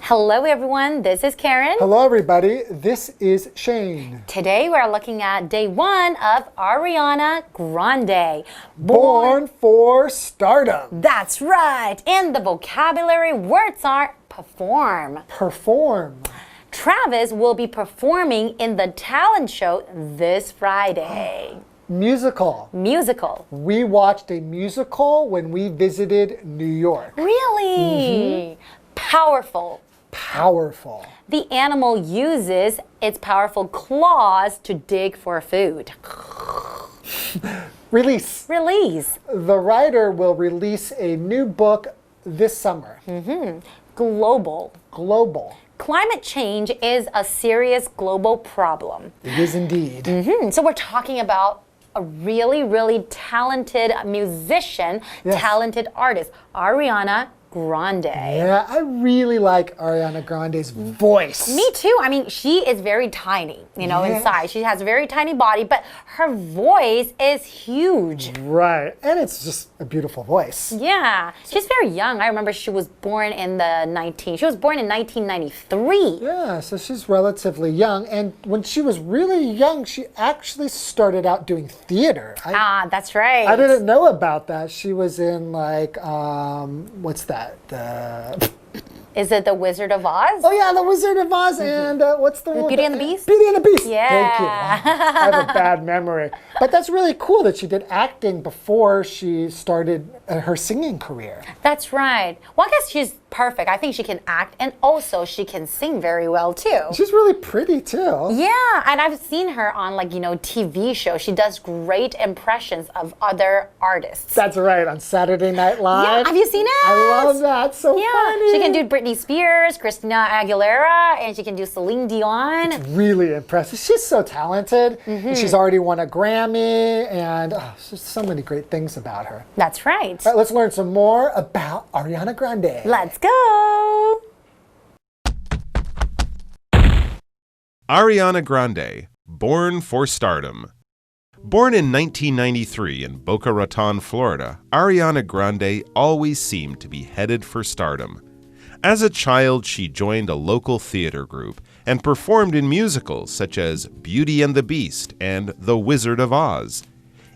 Hello everyone, this is Karen. Hello everybody, this is Shane. Today we're looking at day one of Ariana Grande. Born for stardom. That's right. And the vocabulary words are perform. Perform. Travis will be performing in the talent show this Friday. Musical. Musical. We watched a musical when we visited New York. Really? Powerful. Powerful. The animal uses its powerful claws to dig for food. Release. Release. The writer will release a new book this summer. Global. Global. Climate change is a serious global problem. It is indeed. So we're talking about a really, really talented musician, talented artist, Ariana Grande. Yeah, I really like Ariana Grande's voice. Me too. I mean, she is very tiny, in size. She has a very tiny body, but her voice is huge. Right, and it's just a beautiful voice. Yeah, she's very young. I remember she was born in 1993. Yeah, so she's relatively young, and when she was really young, she actually started out doing theater. That's right. I didn't know about that. She was in what's that? Is it The Wizard of Oz? Oh yeah, The Wizard of Oz and what's the one? Beauty and the Beast? Beauty and the Beast. Yeah. Thank you. I have a bad memory. But that's really cool that she did acting before she started her singing career. That's right. Well, I guess she's perfect. I think she can act and also she can sing very well too. She's really pretty too. Yeah, and I've seen her on TV shows. She does great impressions of other artists. That's right, on Saturday Night Live. Yeah, have you seen it? I love that. So funny. She can do Britney Spears, Christina Aguilera, and she can do Celine Dion. It's really impressive. She's so talented. And she's already won a Grammy, and there's so many great things about her. That's right. All right, let's learn some more about Ariana Grande. Let's go. Ariana Grande, born for stardom. Born in 1993 in Boca Raton, Florida, Ariana Grande always seemed to be headed for stardom. As a child, she joined a local theater group and performed in musicals such as Beauty and the Beast and The Wizard of Oz.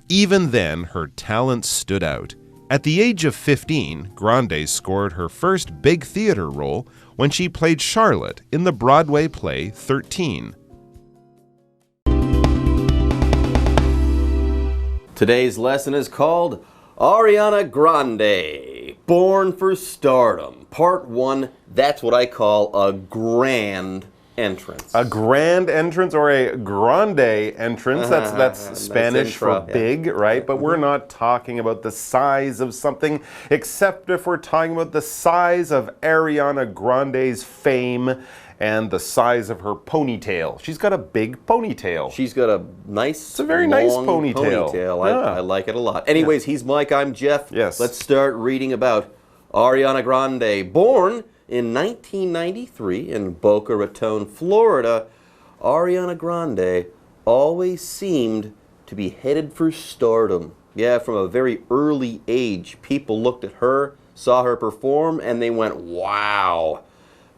Even then, her talent stood out. At the age of 15, Grande scored her first big theater role when she played Charlotte in the Broadway play 13. Today's lesson is called Ariana Grande, Born for Stardom. Part 1, that's what I call a grand entrance. A grand entrance or a grande entrance, that's Spanish for big, right? But we're not talking about the size of something, except if we're talking about the size of Ariana Grande's fame and the size of her ponytail. She's got a big ponytail. She's got a nice, it's a very nice ponytail. I like it a lot. Anyways, he's Mike, I'm Jeff. Yes. Let's start reading about Ariana Grande. Born in 1993 in Boca Raton, Florida, Ariana Grande always seemed to be headed for stardom. Yeah, from a very early age, people looked at her, saw her perform, and they went, wow.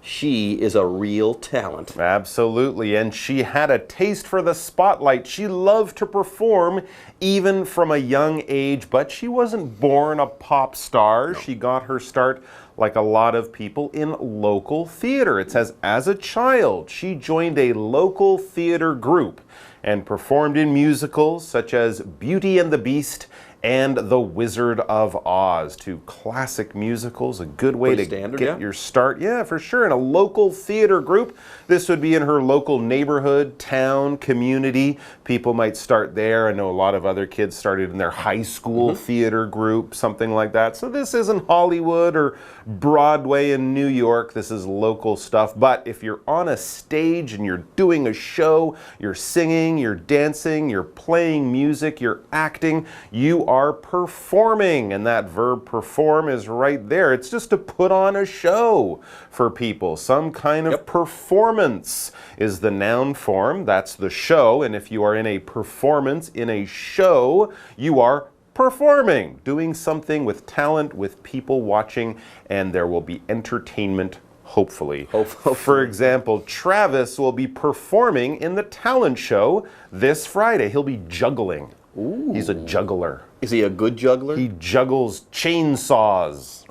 She is a real talent. Absolutely, and she had a taste for the spotlight. She loved to perform even from a young age, but she wasn't born a pop star. No. She got her start, like a lot of people, in local theater. It says, as a child, she joined a local theater group and performed in musicals such as Beauty and the Beast and The Wizard of Oz. Two classic musicals, a good way to get your start. Yeah, for sure. In a local theater group, this would be in her local neighborhood, town, community. People might start there. I know a lot of other kids started in their high school theater group, something like that. So this isn't Hollywood or Broadway in New York. This is local stuff. But if you're on a stage and you're doing a show, you're singing, you're dancing, you're playing music, you're acting, you are performing. And that verb perform is right there. It's just to put on a show for people. Some kind of performance is the noun form. That's the show. And if you are in a performance, in a show, you are performing, doing something with talent, with people watching, and there will be entertainment Hopefully. For example, Travis will be performing in the talent show this Friday. He'll be juggling. Ooh. He's a juggler. Is he a good juggler? He juggles chainsaws.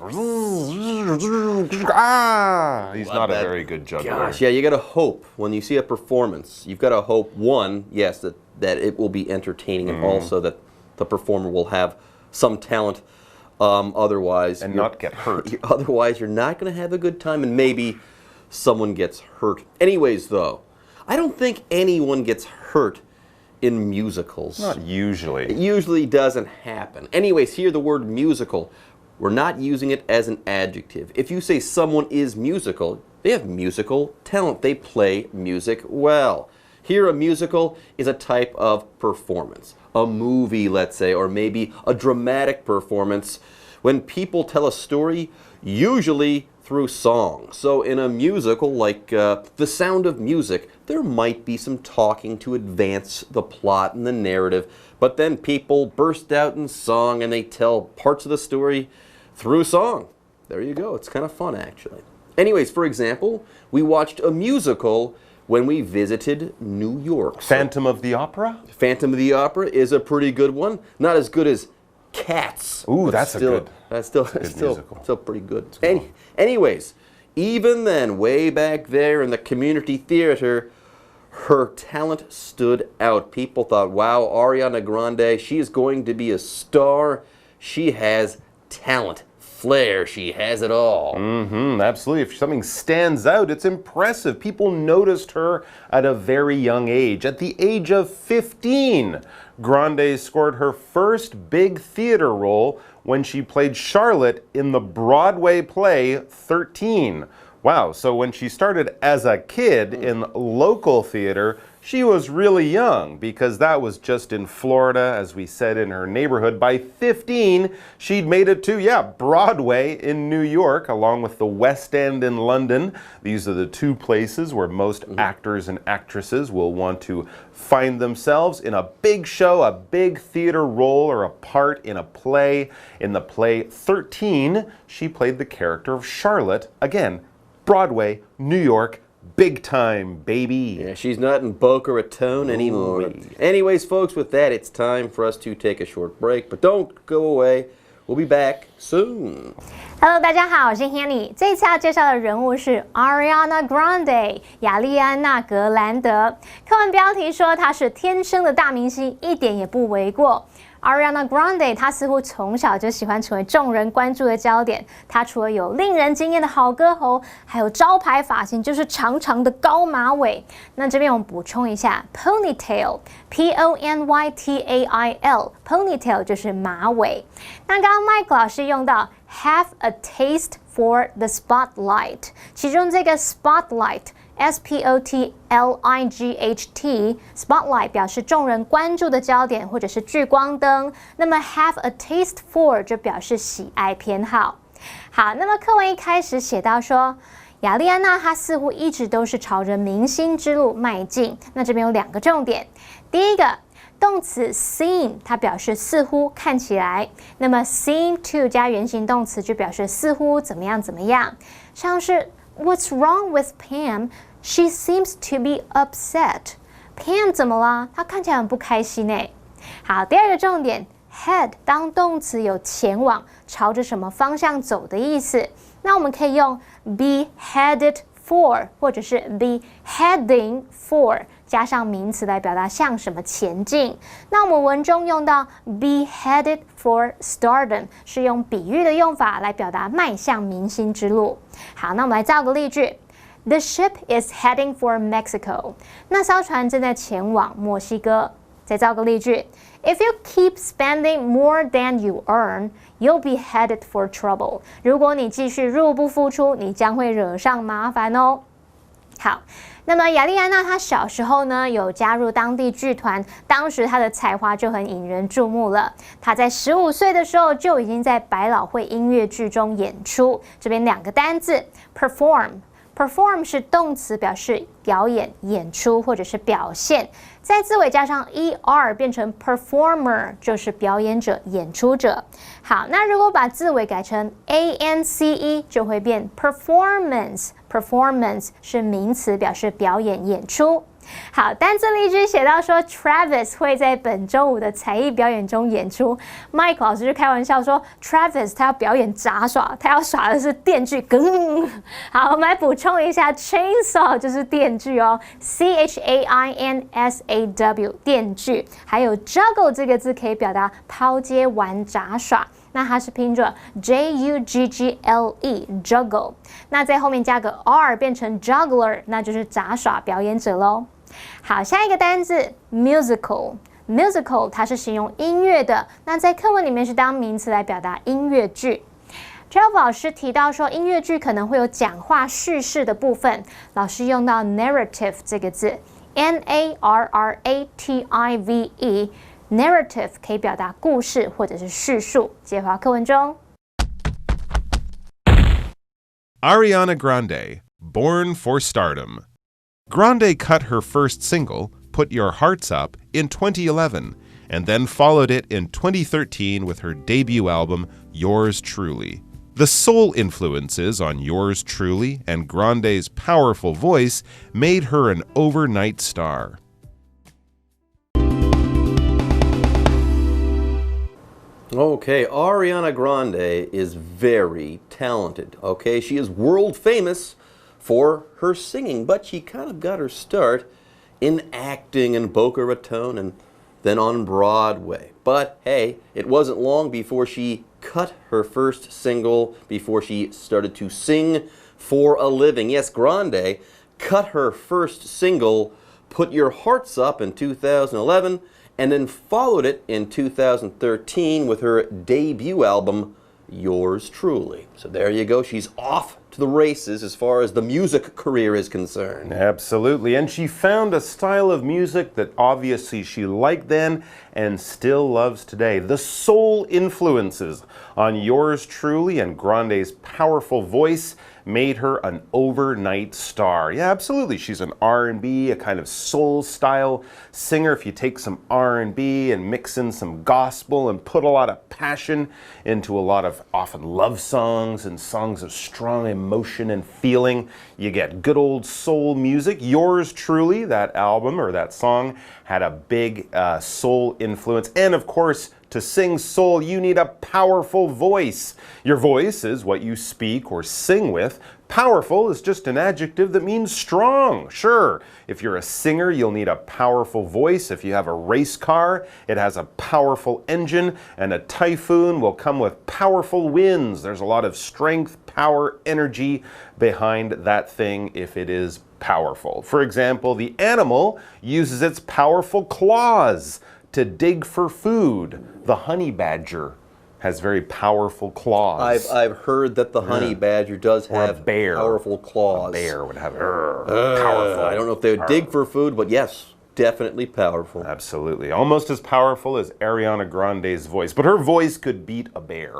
He's not a very good juggler. Gosh, yeah, you got to hope when you see a performance. You've got to hope, one, yes, that it will be entertaining, and also that the performer will have some talent. Otherwise, and not get hurt. Otherwise, you're not going to have a good time, and maybe someone gets hurt. Anyways, though, I don't think anyone gets hurt in musicals. Not usually. It usually doesn't happen. Anyways, here the word musical, we're not using it as an adjective. If you say someone is musical, they have musical talent. They play music well. Here, a musical is a type of performance. A movie, let's say, or maybe a dramatic performance. When people tell a story, usually through song. So in a musical like The Sound of Music, there might be some talking to advance the plot and the narrative, but then people burst out in song and they tell parts of the story through song. There you go. It's kind of fun, actually. Anyways, for example, we watched a musical when we visited New York. Phantom of the Opera? Phantom of the Opera is a pretty good one. Not as good as Cats. Ooh, that's still pretty good. Anyways, even then, way back there in the community theater, her talent stood out. People thought, wow, Ariana Grande, she is going to be a star. She has talent. Flair, she has it all. Absolutely. If something stands out, it's impressive. People noticed her at a very young age. At the age of 15, Grande scored her first big theater role when she played Charlotte in the Broadway play 13. Wow, so when she started as a kid in local theater, she was really young because that was just in Florida, as we said, in her neighborhood. By 15, she'd made it to, Broadway in New York, along with the West End in London. These are the two places where most actors and actresses will want to find themselves in a big show, a big theater role, or a part in a play. In the play 13, she played the character of Charlotte. Again, Broadway, New York, big time, baby. Yeah, she's not in Boca Raton anymore. Anyways, folks, with that, it's time for us to take a short break. But don't go away. We'll be back soon. Hello， 大家好，我是 Hanny。这一次要介绍的人物是 Ariana Grande， 亚莉安娜·格兰德。课文标题说她是天生的大明星，一点也不为过。Ariana Grande， 她似乎从小就喜欢成为众人关注的焦点。她除了有令人惊艳的好歌喉，还有招牌发型就是长长的高马尾。那这边我们补充一下 ，ponytail，P-O-N-Y-T-A-I-L，ponytail 就是马尾。那刚刚 Mike 老师用到 have a taste for the spotlight， 其中这个 spotlight。Spotlight 表示众人关注的焦点或者是聚光灯，那么 have a taste for 就表示喜爱偏好。好，那么课文一开始写到说，亚莉安娜她似乎一直都是朝着明星之路迈进。那这边有两个重点，第一个，动词 seem 它表示似乎看起来，那么 seem to 加原形动词就表示似乎怎么样怎么样，像是 What's wrong with Pam?She seems to be upset. Pam 怎么了？她看起来很不开心诶。好，第二个重点 ，head 当动词有前往、朝着什么方向走的意思。那我们可以用 be headed for 或者是 be heading for 加上名词来表达向什么前进。那我们文中用到 be headed for stardom 是用比喻的用法来表达迈向明星之路。好，那我们来造个例句。The ship is heading for Mexico. 那艘船正在前往墨西哥。再造个例句 ：If you keep spending more than you earn, you'll be headed for trouble. 如果你继续入不敷出，你将会惹上麻烦哦。好，那么亚莉安娜她小时候呢有加入当地剧团，当时她的才华就很引人注目了。她在15岁的时候就已经在百老汇音乐剧中演出。这边两个单字 perform。Perform 是动词，表示表演、演出或者是表现，在字尾加上 er 变成 performer， 就是表演者、演出者。好，那如果把字尾改成 ance， 就会变 performance。performance 是名词，表示表演演出。好，单字例句写到说 Travis 会在本周五的才艺表演中演出。Mike 老师就开玩笑说 Travis 他要表演杂耍，他要耍的是电锯。好，我们来补充一下 chainsaw 就是电锯哦 ，CHAINSAW 电锯。还有 juggle 这个字可以表达抛接玩杂耍。那它是拼作 Juggle juggle， 那在后面加个 R 变成 juggler， 那就是杂耍表演者咯。好，下一个单字 musical 它是形容音乐的，那在课文里面是当名词来表达音乐剧。Jeff 老师提到说音乐剧可能会有讲话叙事的部分，老师用到 narrative 这个字 narrative可以表达故事或者是叙述。接回到课文中。Ariana Grande, born for stardom. Grande cut her first single, Put Your Hearts Up, in 2011, and then followed it in 2013 with her debut album, Yours Truly. The soul influences on Yours Truly and Grande's powerful voice made her an overnight star. Okay, Ariana Grande is very talented. Okay, she is world famous for her singing, but she kind of got her start in acting in Boca Raton and then on Broadway. But hey, it wasn't long before she cut her first single, before she started to sing for a living. Yes, Grande cut her first single, Put Your Hearts Up, in 2011, and then followed it in 2013 with her debut album, Yours Truly. So there you go. She's off to the races as far as the music career is concerned. Absolutely. And she found a style of music that obviously she liked then and still loves today. The soul influences on Yours Truly and Grande's powerful voice made her an overnight star. Yeah, absolutely. She's an R&B, a kind of soul style singer. If you take some R&B and mix in some gospel and put a lot of passion into a lot of often love songs and songs of strong emotion and feeling, you get good old soul music. Yours Truly, that album or that song, had a big soul influence. And of course, to sing soul, you need a powerful voice. Your voice is what you speak or sing with. Powerful is just an adjective that means strong. Sure, if you're a singer, you'll need a powerful voice. If you have a race car, it has a powerful engine, and a typhoon will come with powerful winds. There's a lot of strength, power, energy behind that thing if it is powerful. For example, the animal uses its powerful claws to dig for food. The honey badger has very powerful claws. I've heard that the honey badger does have powerful claws. A bear would have powerful. I don't know if they would dig for food, but yes, definitely powerful. Absolutely. Almost as powerful as Ariana Grande's voice. But her voice could beat a bear.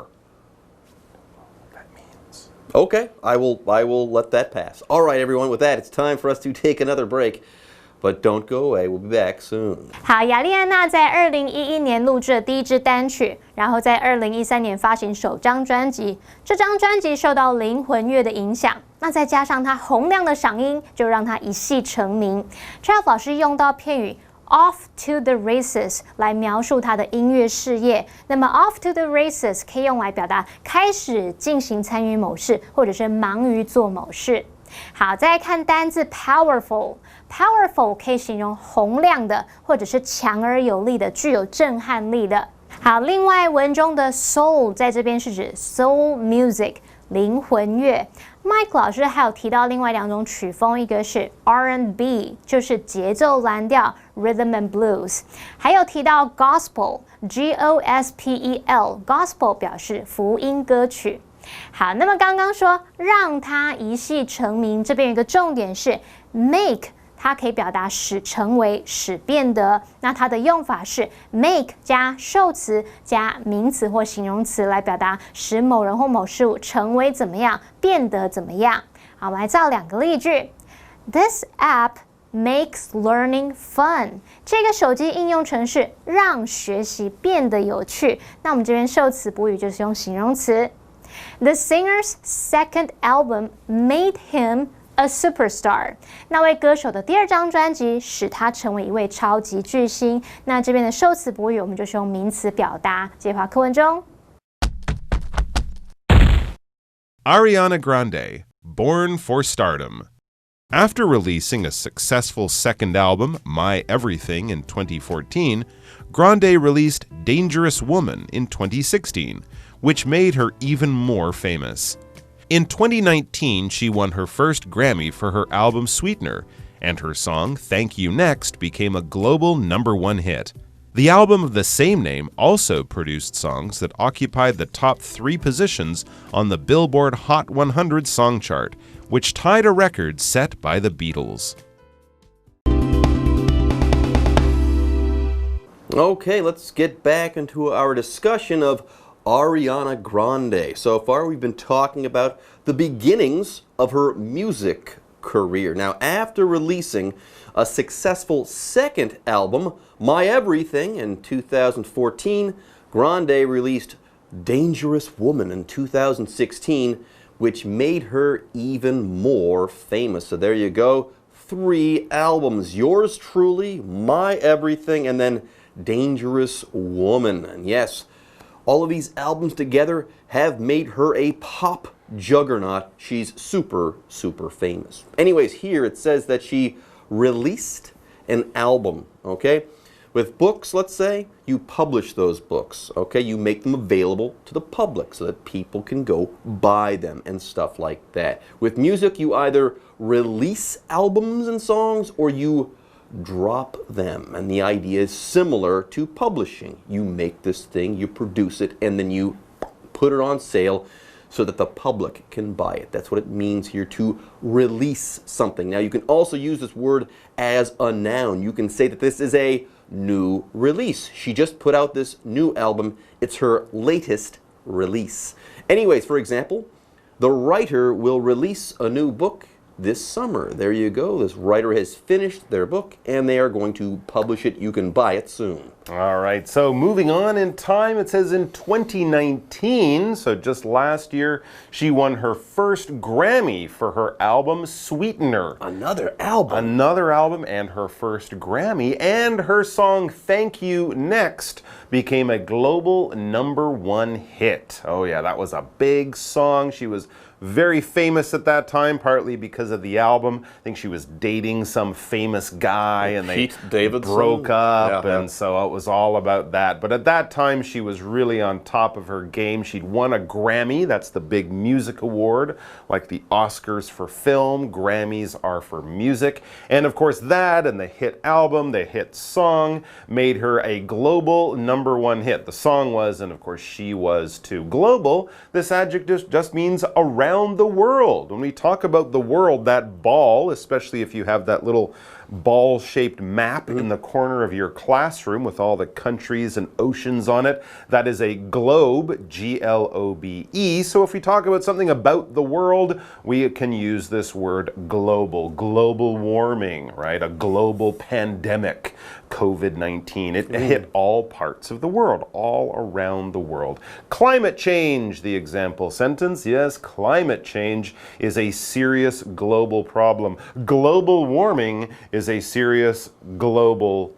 That means. Okay, I will let that pass. All right, everyone, with that, it's time for us to take another break. But don't go away, we'll be back soon. 好，亚莉安娜在2011年录制了第一支单曲，然后在2013年发行首张专辑。这张专辑受到灵魂乐的影响，那再加上她洪亮的嗓音，就让她一戏成名。Jeff 老师用到片语 off to the races 来描述她的音乐事业。那么 off to the races 可以用来表达开始进行参与某事，或者是忙于做某事。好，再来看单字 powerful 可以形容洪亮的，或者是强而有力的，具有震撼力的。好，另外文中的 soul 在这边是指 soul music 灵魂乐。Mike 老师还有提到另外两种曲风，一个是 R&B 就是节奏蓝调 rhythm and blues， 还有提到 gospel gospel 表示福音歌曲。好，那么刚刚说让他一戏成名，这边有一个重点是 make， 它可以表达使成为、使变得。那它的用法是 make 加受词加名词或形容词来表达使某人或某事物成为怎么样、变得怎么样。好，我们来造两个例句。This app makes learning fun。这个手机应用程式让学习变得有趣。那我们这边受词补语就是用形容词。The singer's second album made him a superstar。那位歌手的第2张专辑使他成为一位超级巨星。那这边的受词补语我们就是用名词表达。接话课文中 Ariana Grande, born for stardom. After releasing a successful second album, My Everything, in 2014, Grande released Dangerous Woman in 2016, which made her even more famous. In 2019, she won her first Grammy for her album Sweetener, and her song Thank You Next became a global #1 hit. The album of the same name also produced songs that occupied the top 3 positions on the Billboard Hot 100 song chart, which tied a record set by the Beatles. Okay, let's get back into our discussion of Ariana Grande. So far, we've been talking about the beginnings of her music career. Now, after releasing a successful second album, My Everything, in 2014, Grande released Dangerous Woman in 2016, which made her even more famous. So there you go, 3 albums. Yours truly, My Everything, and then Dangerous Woman. And yes, all of these albums together have made her a pop juggernaut. She's super, super famous. Anyways, here it says that she released an album, okay? With books, let's say, you publish those books, okay? You make them available to the public so that people can go buy them and stuff like that. With music, you either release albums and songs or you drop them. And the idea is similar to publishing. You make this thing, you produce it, and then you put it on sale so that the public can buy it. That's what it means here, to release something. Now, you can also use this word as a noun. You can say that this is a new release. She just put out this new album. It's her latest release. Anyways, for example, the writer will release a new book this summer. There you go. This writer has finished their book and they are going to publish it. You can buy it soon. All right, so moving on in time, it says in 2019, so just last year, she won her first Grammy for her album Sweetener. Another album. Another album and her first Grammy, and her song Thank You Next became a global #1 hit. Oh yeah, that was a big song. She was very famous at that time, partly because of the album. I think she was dating some famous guy and they broke up, and so it was all about that. But at that time, she was really on top of her game. She'd won a Grammy. That's the big music award, like the Oscars for film. Grammys are for music. And of course, that and the hit album, the hit song, made her a global #1 hit. The song was, and of course she was too. Global, this adjective just means around the world. When we talk about the world, that ball, especially if you have that little ball-shaped map in the corner of your classroom with all the countries and oceans on it, that is a globe, G-L-O-B-E. So if we talk about something about the world, we can use this word global. Global warming, right? A global pandemic, COVID-19. It hit all parts of the world, all around the world. Climate change, the example sentence. Yes, climate change is a serious global problem. Global warming is a serious global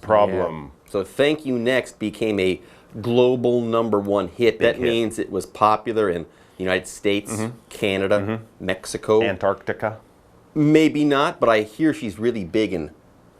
problem. Yeah. So Thank You Next became a global #1 hit. That means it was popular in the United States, Canada, Mexico. Antarctica. Maybe not, but I hear she's really big in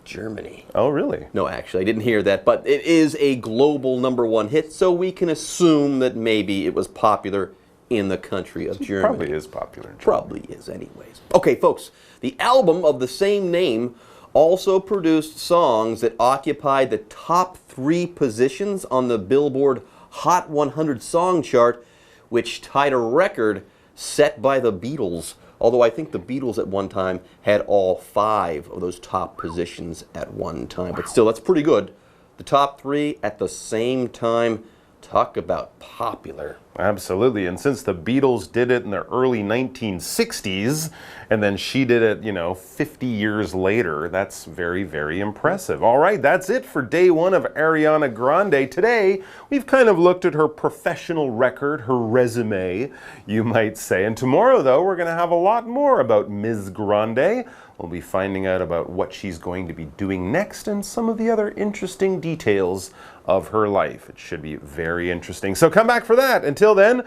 Germany. Oh, really? No, actually, I didn't hear that, but it is a global #1 hit, so we can assume that maybe it was popular in the country of Germany. Probably is popular in Germany. Probably is anyways. Okay, folks, the album of the same name also produced songs that occupied the top 3 positions on the Billboard Hot 100 song chart, which tied a record set by the Beatles. Although I think the Beatles at one time had all 5 of those top positions at one time. But still, that's pretty good. The top 3 at the same time. Talk about popular. Absolutely. And since the Beatles did it in the early 1960s, and then she did it, 50 years later, that's very, very impressive. All right, that's it for day one of Ariana Grande. Today, we've kind of looked at her professional record, her resume, you might say. And tomorrow, though, we're going to have a lot more about Ms. Grande. We'll be finding out about what she's going to be doing next and some of the other interesting details of her life. It should be very interesting. So come back for that. Until then,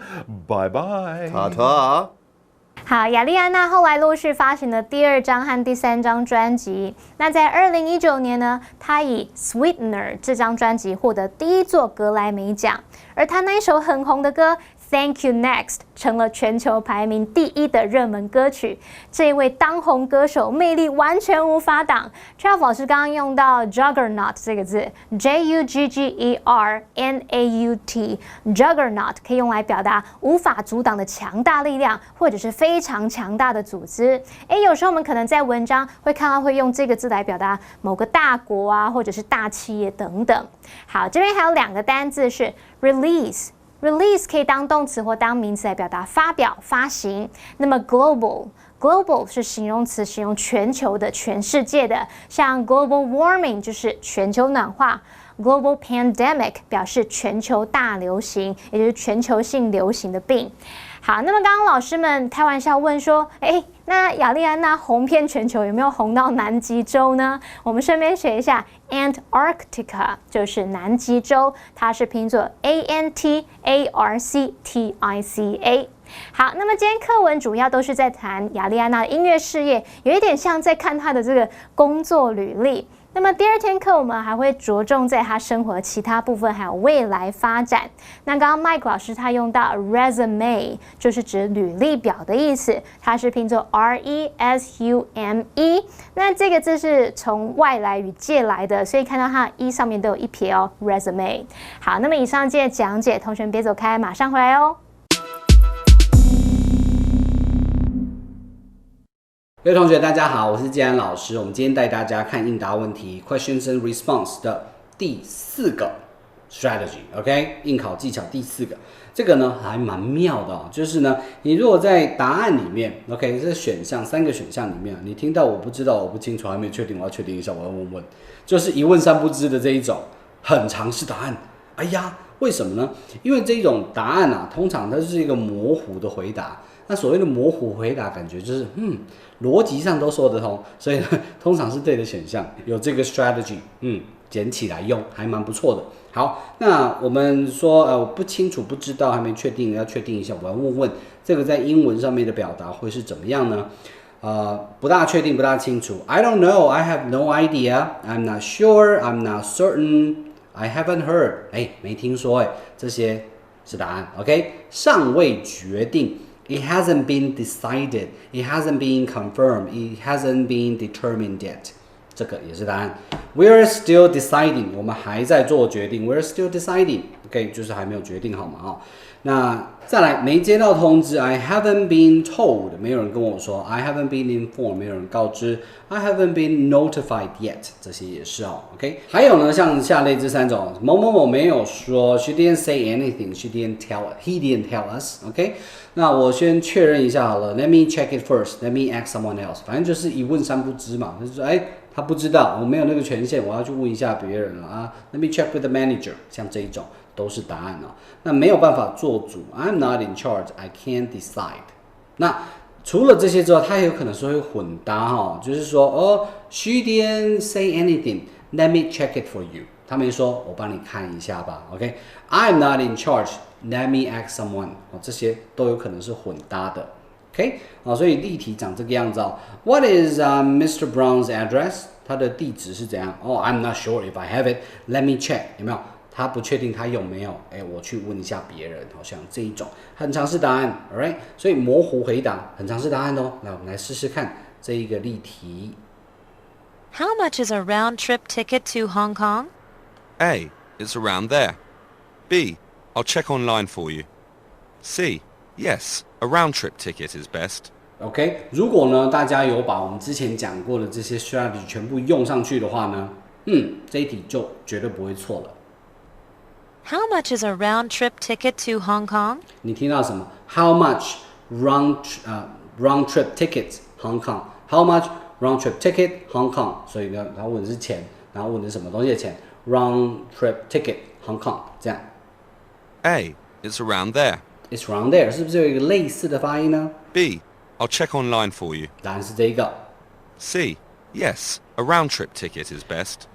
bye-bye. 塔塔。好，亚莉安娜后来陆续发行了第2张和第3张专辑。那在2019年呢，她以《Sweetener》这张专辑获得第1座格莱美奖，而她那一首很红的歌Thank You Next 成了全球排名第1的热门歌曲。这一位当红歌手魅力完全无法挡。Trav 老师刚刚用到 Juggernaut 这个字 ，Juggernaut，Juggernaut 可以用来表达无法阻挡的强大力量，或者是非常强大的组织。有时候我们可能在文章会看到会用这个字来表达某个大国啊，或者是大企业等等。好，这边还有2个单字是 release。Release 可以当动词或当名词来表达发表、发行。那么 global 是形容词，形容全球的、全世界的，像 global warming 就是全球暖化。Global pandemic 表示全球大流行，也就是全球性流行的病。好，那么刚刚老师们开玩笑问说，那亚莉安娜红遍全球，有没有红到南极洲呢？我们顺便学一下 Antarctica 就是南极洲，它是拼作 Antarctica。好，那么今天课文主要都是在谈亚莉安娜的音乐事业，有一点像在看她的这个工作履历。那么第2天课我们还会着重在他生活的其他部分，还有未来发展。那刚刚 Mike 老师他用到 resume 就是指履历表的意思，它是拼作 resume。那这个字是从外来语借来的，所以看到它的 e 上面都有一撇哦 resume。好，那么以上这些讲解，同学们别走开，马上回来哦。各位同学大家好，我是建安老师。我们今天带大家看应答问题 Questions and Response 的第4个 Strategy， OK， 应考技巧第4个。这个呢还蛮妙的哦，就是呢，你如果在答案里面 ，OK， 这选项3个选项里面，你听到我不知道、我不清楚、还没确定，我要确定一下，我要问，就是一问3不知的这一种，很常是答案。哎呀，为什么呢？因为这种答案啊，通常它是一个模糊的回答。那所谓的模糊回答，感觉就是逻辑上都说得通，所以呢，通常是对的选项。有这个 strategy， 捡起来用，还蛮不错的。好，那我们说我不清楚、不知道、还没确定，要确定一下，我要问这个在英文上面的表达会是怎么样呢？不大确定，不大清楚。I don't know, I have no idea, I'm not sure, I'm not certain, I haven't heard。没听说这些是答案。OK， 尚未决定。It hasn't been decided. It hasn't been confirmed. It hasn't been determined yet. 这个也是答案。We're still deciding. 我们还在做决定。We're still deciding. OK， 就是还没有决定好嘛那再来，没接到通知 I haven't been told. 没有人跟我说 I haven't been informed. 没有人告知 I haven't been notified yet. 这些也是OK， 还有呢，像下列这3种，某某某没有说 She didn't say anything. She didn't tell. He didn't tell us. OK， 那我先确认一下好了。Let me check it first. Let me ask someone else. 反正就是一问3不知嘛，就是说他不知道，我没有那个权限，我要去问一下别人了Let me check with the manager， 像这一种都是答案那没有办法做主 ，I'm not in charge, I can't decide。那除了这些之外，它也有可能是会混搭就是说she didn't say anything, let me check it for you。他没说，我帮你看一下吧。OK，I'm not in charge, let me ask someone。这些都有可能是混搭的。OK， 所以例题长这个样子What is Mr. Brown's address？ 他的地址是怎样？I'm not sure if I have it. Let me check。有没有？他不确定他有没有？我去问一下别人，好像这一种很常是答案。All right， 所以模糊回答很常是答案来，我们来试试看这一个例题。How much is a round trip ticket to Hong Kong? A. It's around there. B. I'll check online for you. C. Yes, a round trip ticket is best. OK， 如果呢大家有把我们之前讲过的这些 strategy 全部用上去的话呢，这一题就绝对不会错了。How much is a round trip ticket to Hong Kong? 你听到什么 ？How much round trip ticket Hong Kong? How much round trip ticket Hong Kong? 所以呢，他问的是钱，然后问的是什么东西的钱 ？Round trip ticket Hong Kong 这样。A. It's around there. It's around there 是不是有一个类似的发音呢 B. I'll check online for you. 答案是这一个。C. Yes, a round trip ticket is best.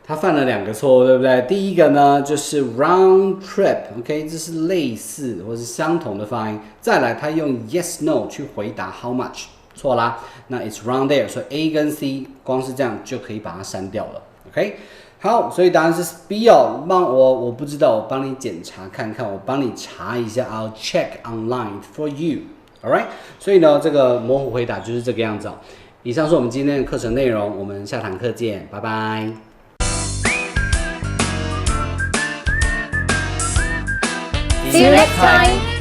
他犯了2个错误，对不对？第一个呢就是 round trip，OK， 这是类似或是相同的发音。再来，他用 yes no 去回答 how much， 错啦。那 it's round there， 所以 A 跟 C 光是这样就可以把它删掉了。OK， 好，所以答案是 B 哦。我不知道，我帮你检查看看，我帮你查一下 ，I'll check online for you。All right， 所以呢，这个模糊回答就是这个样子哦。以上是我们今天的课程内容，我们下堂课见，拜拜。See you next time.